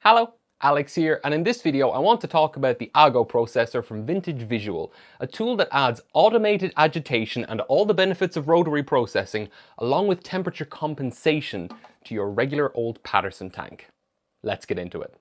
Hello, Alex here, and in this video I want to talk about the Ago processor from Vintage Visual, a tool that adds automated agitation and all the benefits of rotary processing, along with temperature compensation to your regular old Paterson tank. Let's get into it.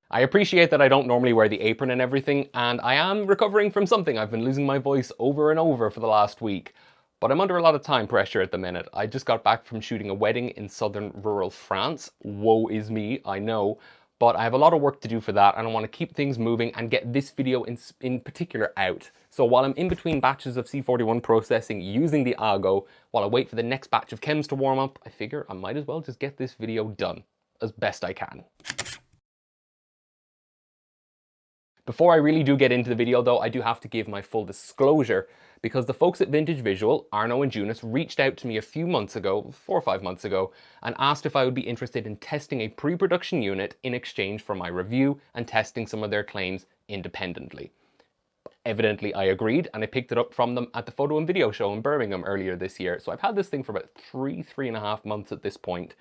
I appreciate that I don't normally wear the apron and everything, and I am recovering from something. I've been losing my voice over and over for the last week. But I'm under a lot of time pressure at the minute. I just got back from shooting a wedding in southern rural France. Woe is me, I know. But I have a lot of work to do for that, and I want to keep things moving and get this video in particular out. So while I'm in between batches of C41 processing using the Ago, while I wait for the next batch of chems to warm up, I figure I might as well just get this video done as best I can. Before I really do get into the video though, I do have to give my full disclosure because the folks at Vintage Visual, Arno and Junice, reached out to me a few months ago, 4 or 5 months ago, and asked if I would be interested in testing a pre-production unit in exchange for my review and testing some of their claims independently. Evidently I agreed, and I picked it up from them at the photo and video show in Birmingham earlier this year. So I've had this thing for about three and a half months at this point.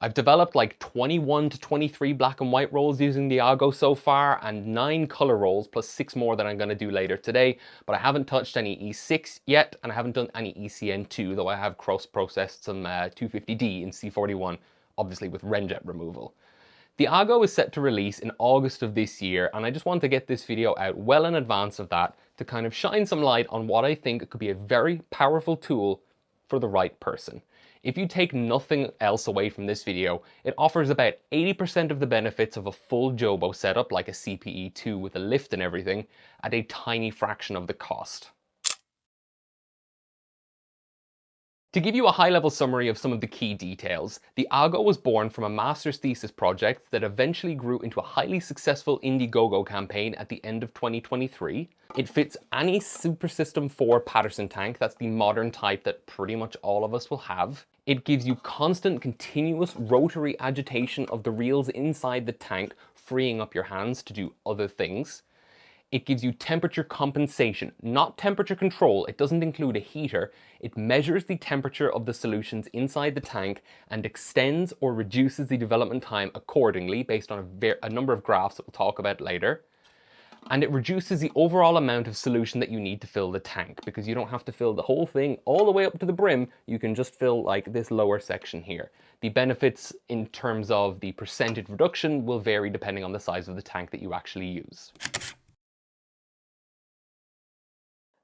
I've developed like 21 to 23 black and white rolls using the Ago so far, and 9 color rolls plus 6 more that I'm going to do later today, but I haven't touched any E6 yet, and I haven't done any ECN2, though I have cross-processed some 250D in C41, obviously with renjet removal. The Ago is set to release in August of this year, and I just want to get this video out well in advance of that to kind of shine some light on what I think could be a very powerful tool for the right person. If you take nothing else away from this video, it offers about 80% of the benefits of a full Jobo setup like a CPE2 with a lift and everything at a tiny fraction of the cost. To give you a high-level summary of some of the key details, the Ago was born from a master's thesis project that eventually grew into a highly successful Indiegogo campaign at the end of 2023. It fits any Super System 4 Paterson tank, that's the modern type that pretty much all of us will have. It gives you constant, continuous rotary agitation of the reels inside the tank, freeing up your hands to do other things. It gives you temperature compensation, not temperature control. It doesn't include a heater. It measures the temperature of the solutions inside the tank and extends or reduces the development time accordingly based on a number of graphs that we'll talk about later. And it reduces the overall amount of solution that you need to fill the tank, because you don't have to fill the whole thing all the way up to the brim. You can just fill like this lower section here. The benefits in terms of the percentage reduction will vary depending on the size of the tank that you actually use.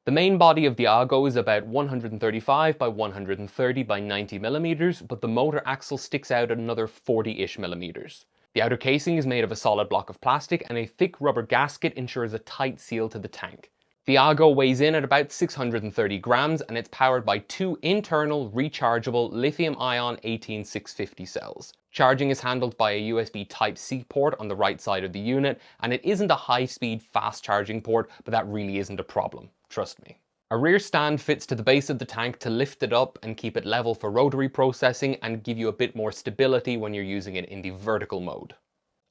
The main body of the Ago is about 135 by 130 by 90 millimeters, but the motor axle sticks out at another 40-ish millimeters. The outer casing is made of a solid block of plastic, and a thick rubber gasket ensures a tight seal to the tank. The Ago weighs in at about 630 grams, and it's powered by 2 internal rechargeable lithium-ion 18650 cells. Charging is handled by a USB Type-C port on the right side of the unit, and it isn't a high-speed fast charging port, but that really isn't a problem. Trust me. A rear stand fits to the base of the tank to lift it up and keep it level for rotary processing and give you a bit more stability when you're using it in the vertical mode.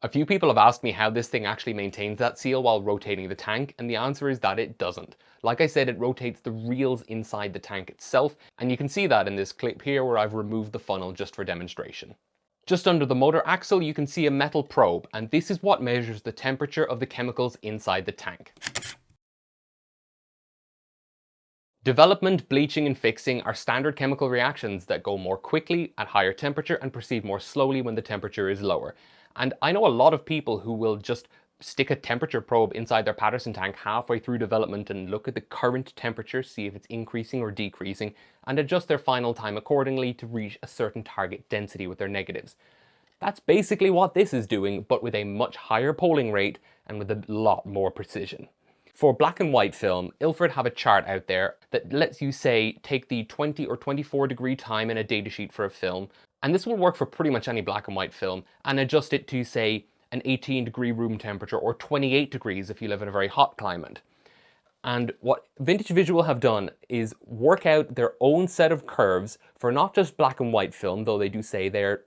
A few people have asked me how this thing actually maintains that seal while rotating the tank, and the answer is that it doesn't. Like I said, it rotates the reels inside the tank itself, and you can see that in this clip here where I've removed the funnel just for demonstration. Just under the motor axle you can see a metal probe, and this is what measures the temperature of the chemicals inside the tank. Development, bleaching, and fixing are standard chemical reactions that go more quickly at higher temperature and proceed more slowly when the temperature is lower. And I know a lot of people who will just stick a temperature probe inside their Paterson tank halfway through development and look at the current temperature, see if it's increasing or decreasing, and adjust their final time accordingly to reach a certain target density with their negatives. That's basically what this is doing, but with a much higher polling rate and with a lot more precision. For black and white film, Ilford have a chart out there that lets you say take the 20 or 24 degree time in a datasheet for a film, and this will work for pretty much any black and white film, and adjust it to say an 18 degree room temperature or 28 degrees if you live in a very hot climate. And what Vintage Visual have done is work out their own set of curves for not just black and white film, though they do say they're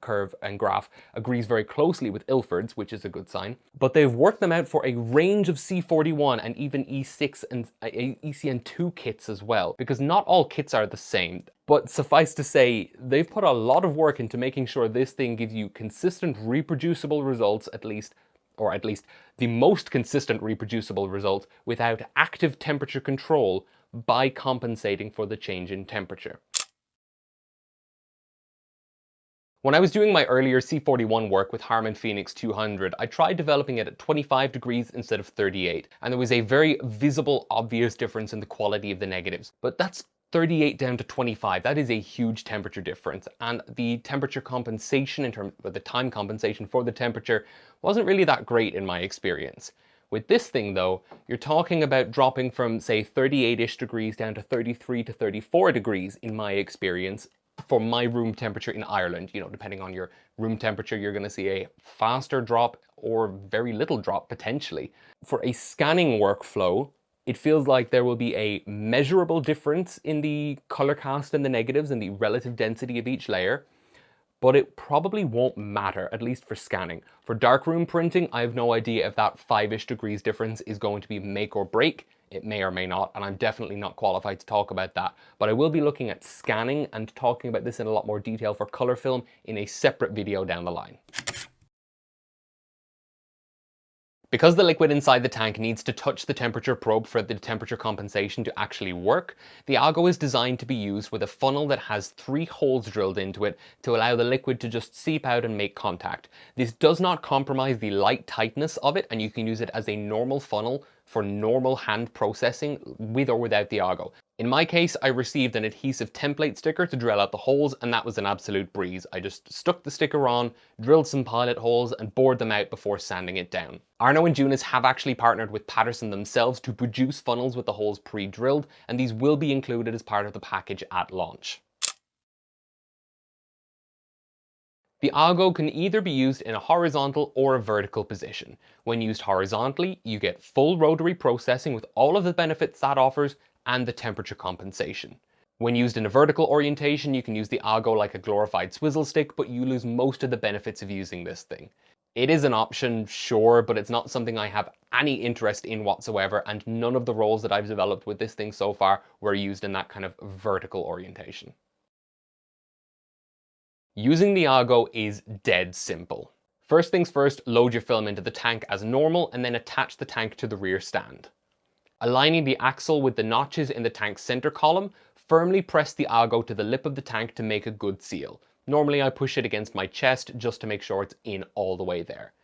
curve and graph agrees very closely with Ilford's, which is a good sign. But they've worked them out for a range of C41 and even E6 and ECN2 kits as well, because not all kits are the same. But suffice to say, they've put a lot of work into making sure this thing gives you consistent, reproducible results, at least the most consistent reproducible result without active temperature control by compensating for the change in temperature. When I was doing my earlier C41 work with Harman Phoenix 200, I tried developing it at 25 degrees instead of 38, and there was a very visible, obvious difference in the quality of the negatives. But that's 38 down to 25. That is a huge temperature difference, and the temperature compensation in terms of the time compensation for the temperature wasn't really that great in my experience. With this thing though, you're talking about dropping from say 38-ish degrees down to 33 to 34 degrees in my experience for my room temperature in Ireland. You know, depending on your room temperature, you're going to see a faster drop or very little drop potentially. For a scanning workflow, it feels like there will be a measurable difference in the color cast and the negatives and the relative density of each layer, but it probably won't matter, at least for scanning. For darkroom printing, I have no idea if that 5-ish degrees difference is going to be make or break. It may or may not, and I'm definitely not qualified to talk about that. But I will be looking at scanning and talking about this in a lot more detail for color film in a separate video down the line. Because the liquid inside the tank needs to touch the temperature probe for the temperature compensation to actually work, the algo is designed to be used with a funnel that has 3 holes drilled into it to allow the liquid to just seep out and make contact. This does not compromise the light tightness of it, and you can use it as a normal funnel for normal hand processing with or without the algo. In my case, I received an adhesive template sticker to drill out the holes, and that was an absolute breeze. I just stuck the sticker on, drilled some pilot holes, and bored them out before sanding it down. Arno and Junis have actually partnered with Paterson themselves to produce funnels with the holes pre-drilled, and these will be included as part of the package at launch. The algo can either be used in a horizontal or a vertical position. When used horizontally, you get full rotary processing with all of the benefits that offers and the temperature compensation. When used in a vertical orientation, you can use the algo like a glorified swizzle stick, but you lose most of the benefits of using this thing. It is an option, sure, but it's not something I have any interest in whatsoever, and none of the roles that I've developed with this thing so far were used in that kind of vertical orientation. Using the algo is dead simple. First things first, load your film into the tank as normal and then attach the tank to the rear stand. Aligning the axle with the notches in the tank's center column, firmly press the algo to the lip of the tank to make a good seal. Normally I push it against my chest just to make sure it's in all the way there.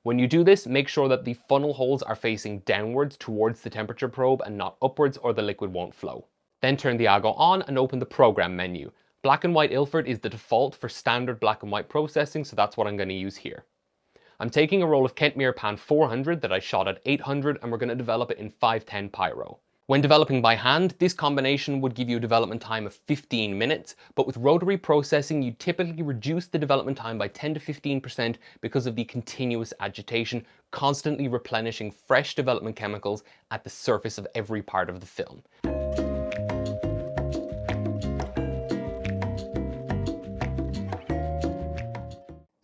When you do this, make sure that the funnel holes are facing downwards towards the temperature probe and not upwards, or the liquid won't flow. Then turn the algo on and open the program menu. Black and white Ilford is the default for standard black and white processing, so that's what I'm going to use here. I'm taking a roll of Kentmere Pan 400 that I shot at 800, and we're going to develop it in 510 Pyro. When developing by hand, this combination would give you a development time of 15 minutes, but with rotary processing, you typically reduce the development time by 10 to 15% because of the continuous agitation, constantly replenishing fresh development chemicals at the surface of every part of the film.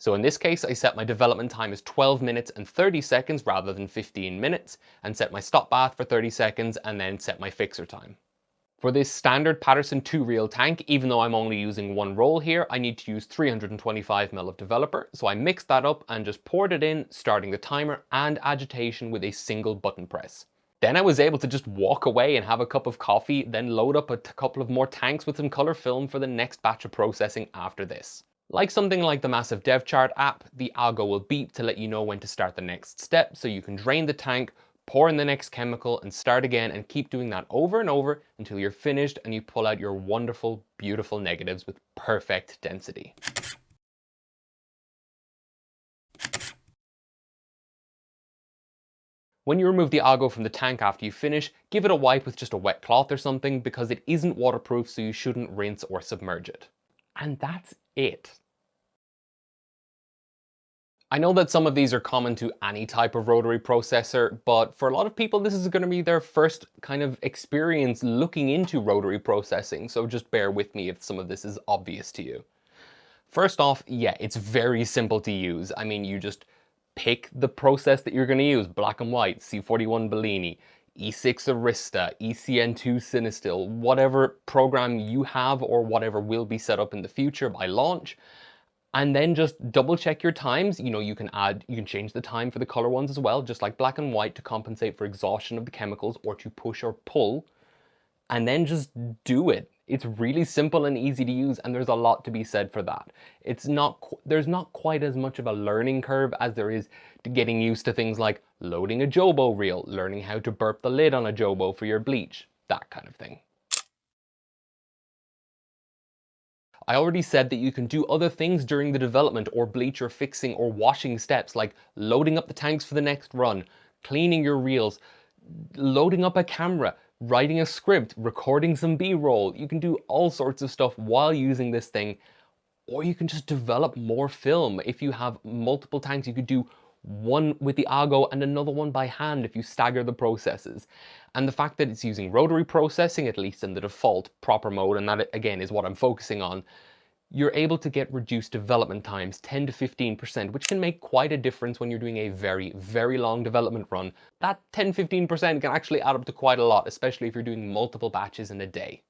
So in this case, I set my development time as 12 minutes and 30 seconds rather than 15 minutes, and set my stop bath for 30 seconds, and then set my fixer time. For this standard Paterson 2-reel tank, even though I'm only using one roll here, I need to use 325 ml of developer, so I mixed that up and just poured it in, starting the timer and agitation with a single button press. Then I was able to just walk away and have a cup of coffee, then load up a couple of more tanks with some color film for the next batch of processing after this. Like something like the Massive DevChart app, the algo will beep to let you know when to start the next step, so you can drain the tank, pour in the next chemical, and start again, and keep doing that over and over until you're finished and you pull out your wonderful, beautiful negatives with perfect density. When you remove the algo from the tank after you finish, give it a wipe with just a wet cloth or something, because it isn't waterproof, so you shouldn't rinse or submerge it. And that's it. I know that some of these are common to any type of rotary processor, but for a lot of people this is going to be their first kind of experience looking into rotary processing, so just bear with me if some of this is obvious to you. First off, yeah, it's very simple to use. I mean, you just pick the process that you're going to use, black and white, C41 Bellini, E6 Arista, ECN2 Cinestill, whatever program you have or whatever will be set up in the future by launch. And then just double check your times. You know, you can change the time for the color ones as well, just like black and white, to compensate for exhaustion of the chemicals or to push or pull. And then just do it. It's really simple and easy to use, and there's a lot to be said for that. There's not quite as much of a learning curve as there is to getting used to things like loading a Jobo reel, learning how to burp the lid on a Jobo for your bleach, that kind of thing. I already said that you can do other things during the development or bleach or fixing or washing steps, like loading up the tanks for the next run, cleaning your reels, loading up a camera, writing a script, recording some B-roll. You can do all sorts of stuff while using this thing, or you can just develop more film. If you have multiple tanks, you could do one with the Argo and another one by hand if you stagger the processes. And the fact that it's using rotary processing, at least in the default proper mode, and that again is what I'm focusing on, you're able to get reduced development times 10 to 15%, which can make quite a difference when you're doing a very, very long development run. That 10-15% can actually add up to quite a lot, especially if you're doing multiple batches in a day.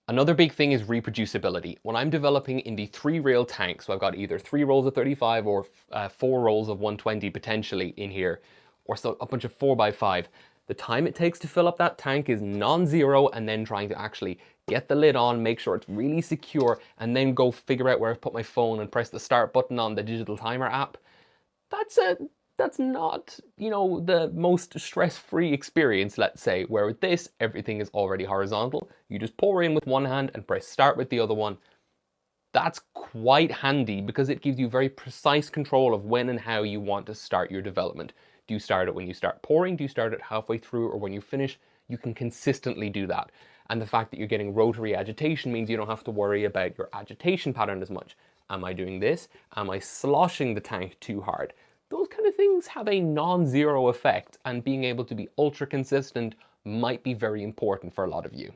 Another big thing is reproducibility. When I'm developing in the 3-rail tank, so I've got either 3 rolls of 35 or 4 rolls of 120 potentially in here, or so a bunch of 4x5, the time it takes to fill up that tank is non-zero, and then trying to actually get the lid on, make sure it's really secure, and then go figure out where I've put my phone and press the start button on the digital timer app. That's not, you know, the most stress-free experience, let's say, where with this, everything is already horizontal. You just pour in with one hand and press start with the other one. That's quite handy because it gives you very precise control of when and how you want to start your development. Do you start it when you start pouring? Do you start it halfway through, or when you finish? You can consistently do that. And the fact that you're getting rotary agitation means you don't have to worry about your agitation pattern as much. Am I doing this? Am I sloshing the tank too hard? Those kind of things have a non-zero effect, and being able to be ultra consistent might be very important for a lot of you.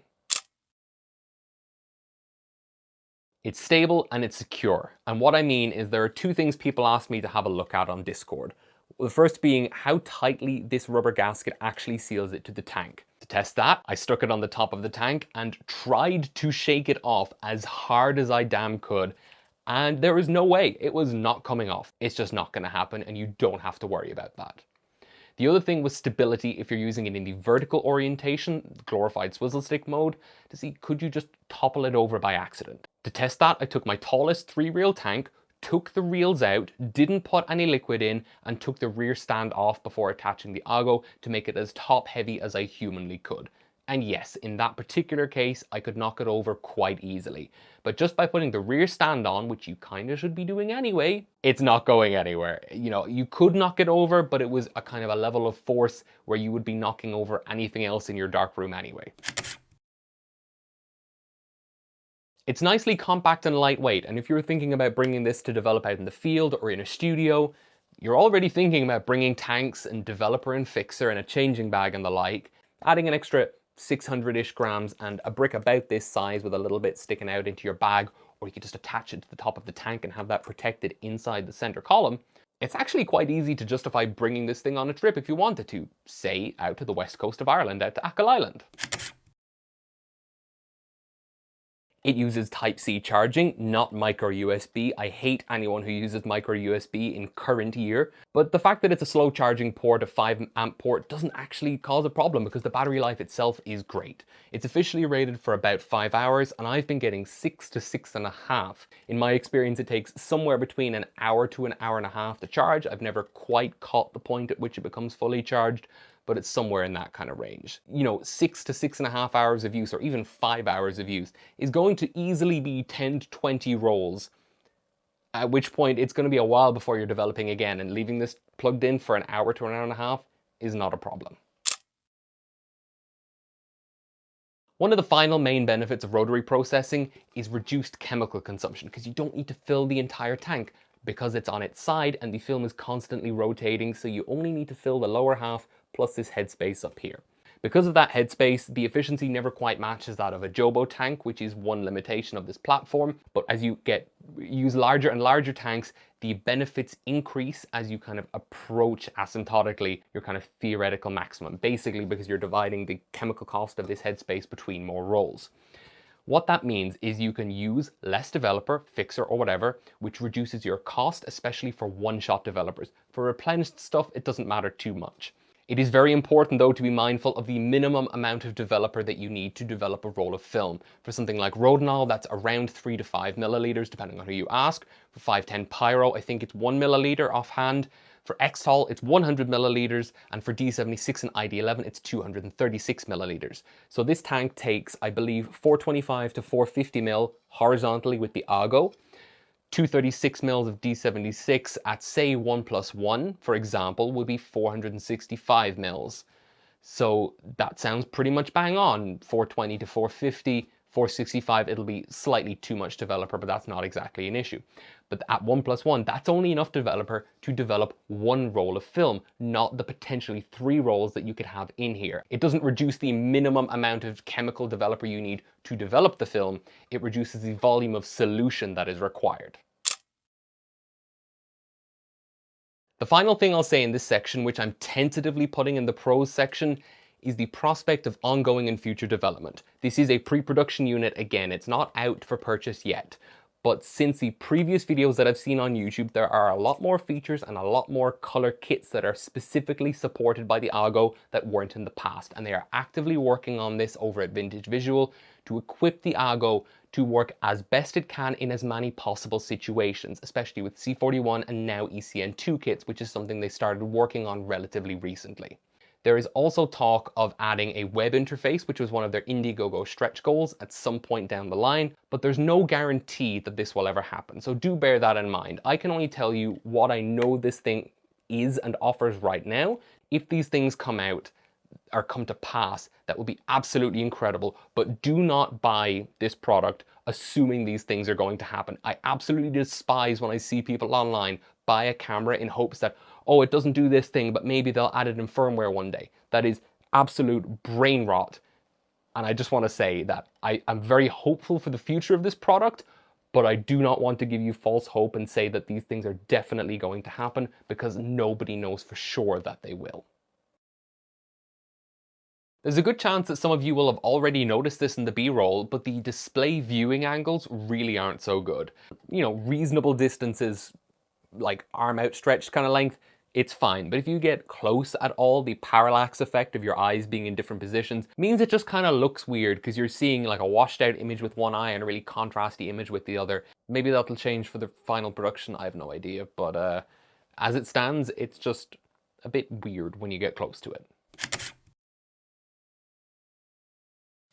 It's stable and it's secure. And what I mean is there are 2 things people ask me to have a look at on Discord. The first being how tightly this rubber gasket actually seals it to the tank. To test that, I stuck it on the top of the tank and tried to shake it off as hard as I damn could. And there is no way, it was not coming off. It's just not going to happen, and you don't have to worry about that. The other thing was stability if you're using it in the vertical orientation, glorified swizzle stick mode, to see could you just topple it over by accident. To test that, I took my tallest 3-reel tank, took the reels out, didn't put any liquid in, and took the rear stand off before attaching the Argo to make it as top heavy as I humanly could. And yes, in that particular case, I could knock it over quite easily. But just by putting the rear stand on, which you kind of should be doing anyway, it's not going anywhere. You know, you could knock it over, but it was a kind of a level of force where you would be knocking over anything else in your darkroom anyway. It's nicely compact and lightweight, and if you're thinking about bringing this to develop out in the field or in a studio, you're already thinking about bringing tanks and developer and fixer and a changing bag and the like, adding an extra 600-ish grams and a brick about this size with a little bit sticking out into your bag, or you could just attach it to the top of the tank and have that protected inside the center column. It's actually quite easy to justify bringing this thing on a trip if you wanted to, say out to the west coast of Ireland, out to Achill Island. It uses Type-C charging, not micro USB. I hate anyone who uses micro USB in current year, but the fact that it's a slow charging port, a 5 amp port, doesn't actually cause a problem because the battery life itself is great. It's officially rated for about 5 hours, and I've been getting 6 to 6.5. In my experience, it takes somewhere between an hour to an hour and a half to charge. I've never quite caught the point at which it becomes fully charged, but it's somewhere in that kind of range. You know, 6 to 6.5 hours of use, or even 5 hours of use, is going to easily be 10 to 20 rolls, at which point it's going to be a while before you're developing again, and leaving this plugged in for an hour to an hour and a half is not a problem. One of the final main benefits of rotary processing is reduced chemical consumption, because you don't need to fill the entire tank, because it's on its side and the film is constantly rotating, so you only need to fill the lower half plus this headspace up here. Because of that headspace, the efficiency never quite matches that of a Jobo tank, which is one limitation of this platform. But as you use larger and larger tanks, the benefits increase as you kind of approach asymptotically your kind of theoretical maximum, basically because you're dividing the chemical cost of this headspace between more rolls. What that means is you can use less developer, fixer, or whatever, which reduces your cost, especially for one-shot developers. For replenished stuff, it doesn't matter too much. It is very important, though, to be mindful of the minimum amount of developer that you need to develop a roll of film. For something like Rodinol, that's around 3 to 5 milliliters, depending on who you ask. For 510 Pyro, I think it's 1 milliliter offhand. For Xtol, it's 100 milliliters, and for D76 and ID11, it's 236 milliliters. So this tank takes, I believe, 425 to 450 mil horizontally with the Argo, 236 mils of D76 at, say, 1+1, for example, would be 465 mils. So that sounds pretty much bang on. 420 to 450, 465, it'll be slightly too much developer, but that's not exactly an issue. But at 1+1, that's only enough developer to develop one roll of film, not the potentially 3 rolls that you could have in here. It doesn't reduce the minimum amount of chemical developer you need to develop the film, it reduces the volume of solution that is required. The final thing I'll say in this section, which I'm tentatively putting in the pros section, is the prospect of ongoing and future development. This is a pre-production unit again, it's not out for purchase yet. But since the previous videos that I've seen on YouTube, there are a lot more features and a lot more color kits that are specifically supported by the Argo that weren't in the past. And they are actively working on this over at Vintage Visual to equip the Argo to work as best it can in as many possible situations, especially with C41 and now ECN2 kits, which is something they started working on relatively recently. There is also talk of adding a web interface, which was one of their Indiegogo stretch goals at some point down the line, but there's no guarantee that this will ever happen, so do bear that in mind. I can only tell you what I know this thing is and offers right now. If these things come out or come to pass, that would be absolutely incredible, but do not buy this product assuming these things are going to happen. I absolutely despise when I see people online buy a camera in hopes that, oh, it doesn't do this thing, but maybe they'll add it in firmware one day. That is absolute brain rot. And I just want to say that I'm very hopeful for the future of this product, but I do not want to give you false hope and say that these things are definitely going to happen, because nobody knows for sure that they will. There's a good chance that some of you will have already noticed this in the B-roll, but the display viewing angles really aren't so good. You know, reasonable distances, like arm outstretched kind of length, it's fine. But if you get close at all, the parallax effect of your eyes being in different positions means it just kind of looks weird, because you're seeing like a washed out image with one eye and a really contrasty image with the other. Maybe that'll change for the final production, I have no idea. But as it stands, it's just a bit weird when you get close to it.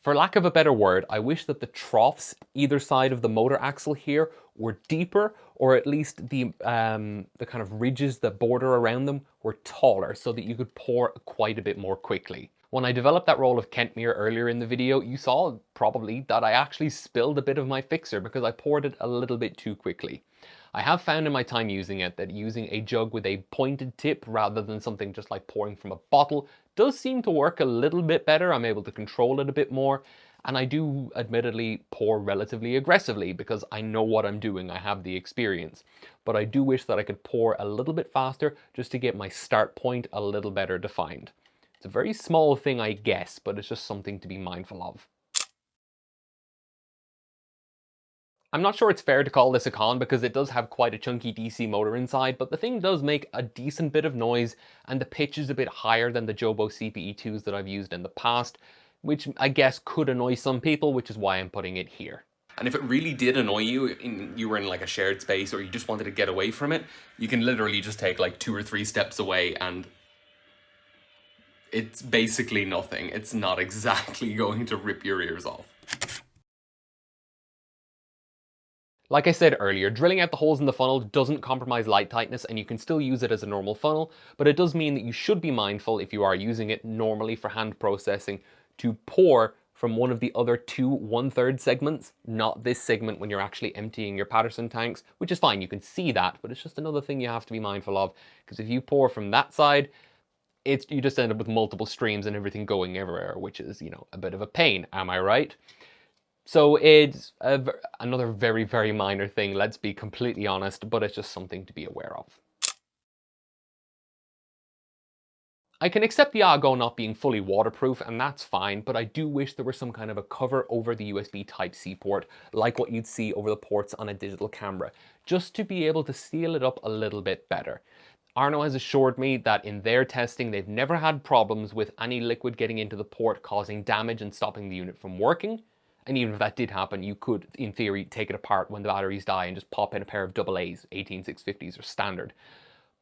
For lack of a better word, I wish that the troughs either side of the motor axle here were deeper, or at least the kind of ridges that border around them were taller, so that you could pour quite a bit more quickly. When I developed that roll of Kentmere earlier in the video, you saw probably that I actually spilled a bit of my fixer because I poured it a little bit too quickly. I have found in my time using it that using a jug with a pointed tip rather than something just like pouring from a bottle does seem to work a little bit better. I'm able to control it a bit more, and I do admittedly pour relatively aggressively because I know what I'm doing, I have the experience. But I do wish that I could pour a little bit faster just to get my start point a little better defined. It's a very small thing, I guess, but it's just something to be mindful of. I'm not sure it's fair to call this a con because it does have quite a chunky DC motor inside, but the thing does make a decent bit of noise, and the pitch is a bit higher than the Jobo CPE2s that I've used in the past, which I guess could annoy some people, which is why I'm putting it here. And if it really did annoy you, you were in like a shared space or you just wanted to get away from it, you can literally just take like 2 or 3 steps away and it's basically nothing. It's not exactly going to rip your ears off. Like I said earlier, drilling out the holes in the funnel doesn't compromise light tightness and you can still use it as a normal funnel, but it does mean that you should be mindful, if you are using it normally for hand processing, to pour from one of the other 2 1/3 segments, not this segment when you're actually emptying your Paterson tanks, which is fine, you can see that, but it's just another thing you have to be mindful of, because if you pour from that side, you just end up with multiple streams and everything going everywhere, which is, you know, a bit of a pain, am I right? So it's another very, very minor thing, let's be completely honest, but it's just something to be aware of. I can accept the Argo not being fully waterproof, and that's fine, but I do wish there was some kind of a cover over the USB Type-C port, like what you'd see over the ports on a digital camera, just to be able to seal it up a little bit better. Arno has assured me that in their testing they've never had problems with any liquid getting into the port causing damage and stopping the unit from working. And even if that did happen, you could, in theory, take it apart when the batteries die and just pop in a pair of AA's, 18650s are standard.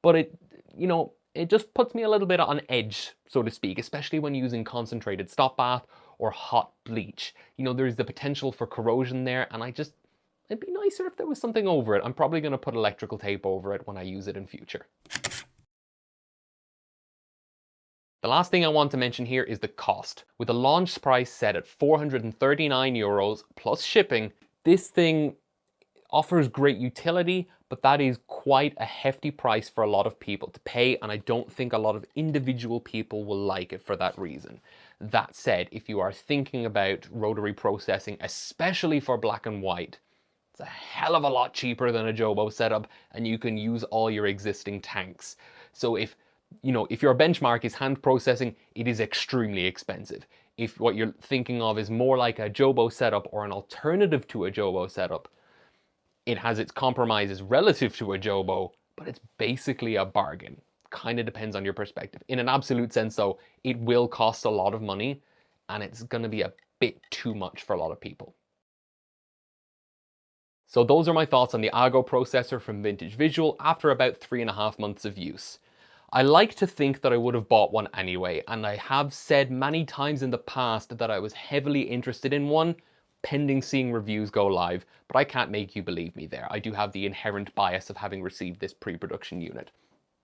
But it, you know, it just puts me a little bit on edge, so to speak, especially when using concentrated stop bath or hot bleach. You know, there's the potential for corrosion there, and it'd be nicer if there was something over it. I'm probably going to put electrical tape over it when I use it in future. The last thing I want to mention here is the cost. With the launch price set at €439 plus shipping, this thing offers great utility, but that is quite a hefty price for a lot of people to pay, and I don't think a lot of individual people will like it for that reason. That said, if you are thinking about rotary processing, especially for black and white, it's a hell of a lot cheaper than a Jobo setup, and you can use all your existing tanks. So if your benchmark is hand processing, it is extremely expensive. If what you're thinking of is more like a Jobo setup or an alternative to a Jobo setup, it has its compromises relative to a Jobo, but it's basically a bargain. Kind of depends on your perspective. In an absolute sense though, it will cost a lot of money, and it's going to be a bit too much for a lot of people. So those are my thoughts on the Argo processor from Vintage Visual after about 3.5 months of use. I like to think that I would have bought one anyway, and I have said many times in the past that I was heavily interested in one, pending seeing reviews go live, but I can't make you believe me there. I do have the inherent bias of having received this pre-production unit.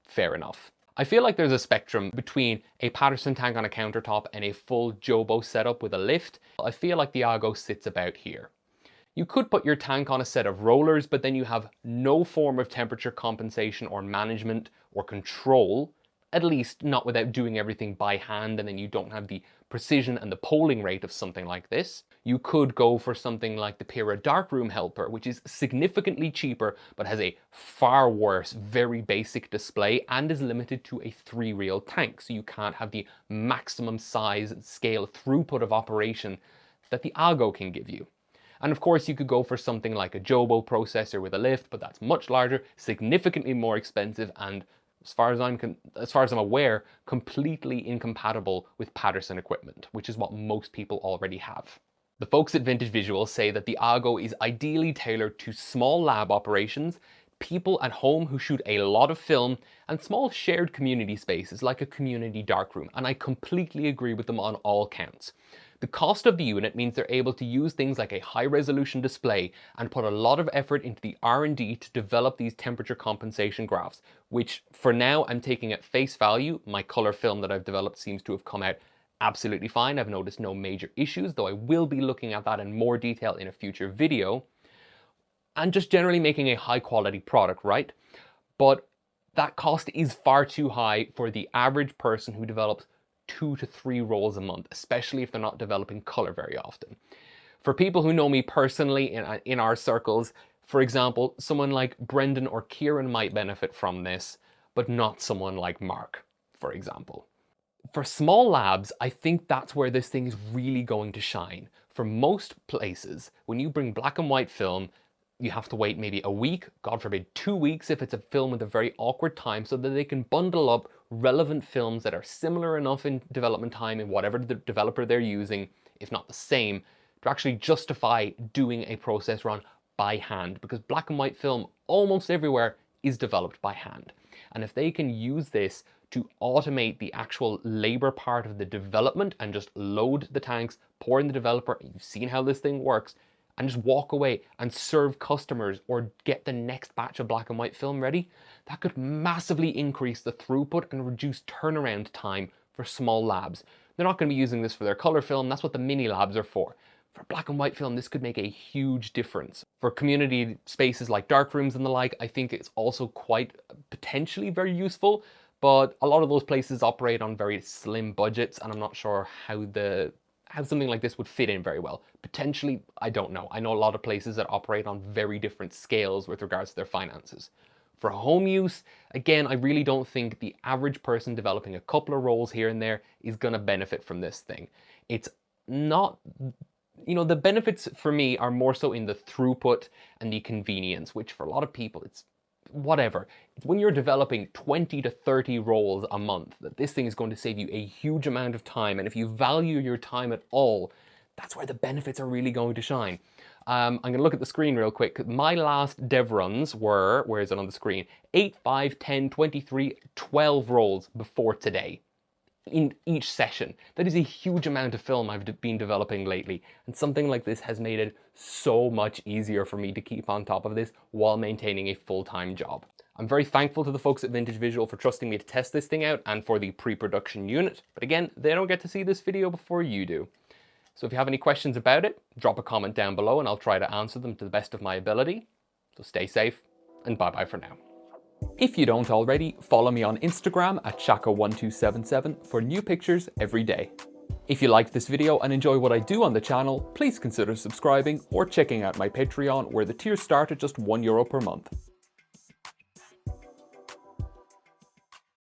Fair enough. I feel like there's a spectrum between a Paterson tank on a countertop and a full Jobo setup with a lift. I feel like the Argo sits about here. You could put your tank on a set of rollers, but then you have no form of temperature compensation or management or control, at least not without doing everything by hand, and then you don't have the precision and the polling rate of something like this. You could go for something like the Pira Darkroom Helper, which is significantly cheaper, but has a far worse, very basic display and is limited to a 3-reel tank, so you can't have the maximum size, scale, throughput of operation that the Argo can give you. And of course you could go for something like a Jobo processor with a lift, but that's much larger, significantly more expensive, and as far as I'm aware, completely incompatible with Paterson equipment, which is what most people already have. The folks at Vintage Visual say that the Argo is ideally tailored to small lab operations, people at home who shoot a lot of film, and small shared community spaces like a community darkroom, and I completely agree with them on all counts. The cost of the unit means they're able to use things like a high-resolution display and put a lot of effort into the R&D to develop these temperature compensation graphs, which for now I'm taking at face value. My color film that I've developed seems to have come out absolutely fine. I've noticed no major issues, though I will be looking at that in more detail in a future video. And just generally making a high-quality product, right? But that cost is far too high for the average person who develops 2 to 3 rolls a month, especially if they're not developing color very often. For people who know me personally in our circles, for example, someone like Brendan or Kieran might benefit from this, but not someone like Mark, for example. For small labs, I think that's where this thing is really going to shine. For most places, when you bring black and white film, you have to wait maybe a week, God forbid 2 weeks if it's a film with a very awkward time, so that they can bundle up relevant films that are similar enough in development time in whatever the developer they're using, if not the same, to actually justify doing a process run by hand, because black and white film almost everywhere is developed by hand. And if they can use this to automate the actual labor part of the development and just load the tanks, pour in the developer, you've seen how this thing works, and just walk away and serve customers or get the next batch of black and white film ready, that could massively increase the throughput and reduce turnaround time for small labs. They're not going to be using this for their color film, that's what the mini labs are for. For black and white film, this could make a huge difference. For community spaces like dark rooms and the like, I think it's also quite potentially very useful, but a lot of those places operate on very slim budgets, and I'm not sure how something like this would fit in very well. Potentially, I don't know. I know a lot of places that operate on very different scales with regards to their finances. For home use, again, I really don't think the average person developing a couple of roles here and there is going to benefit from this thing. It's not, the benefits for me are more so in the throughput and the convenience, which for a lot of people, it's whatever. It's when you're developing 20 to 30 roles a month that this thing is going to save you a huge amount of time. And if you value your time at all, that's where the benefits are really going to shine. I'm going to look at the screen real quick. My last dev runs were, where is it on the screen? 8, 5, 10, 23, 12 roles before today in each session. That is a huge amount of film I've been developing lately, and something like this has made it so much easier for me to keep on top of this while maintaining a full-time job. I'm very thankful to the folks at Vintage Visual for trusting me to test this thing out and for the pre-production unit, but again, they don't get to see this video before you do. So if you have any questions about it, drop a comment down below and I'll try to answer them to the best of my ability. So stay safe, and bye-bye for now. If you don't already, follow me on Instagram at Shaka1277 for new pictures every day. If you liked this video and enjoy what I do on the channel, please consider subscribing or checking out my Patreon, where the tiers start at just €1 per month.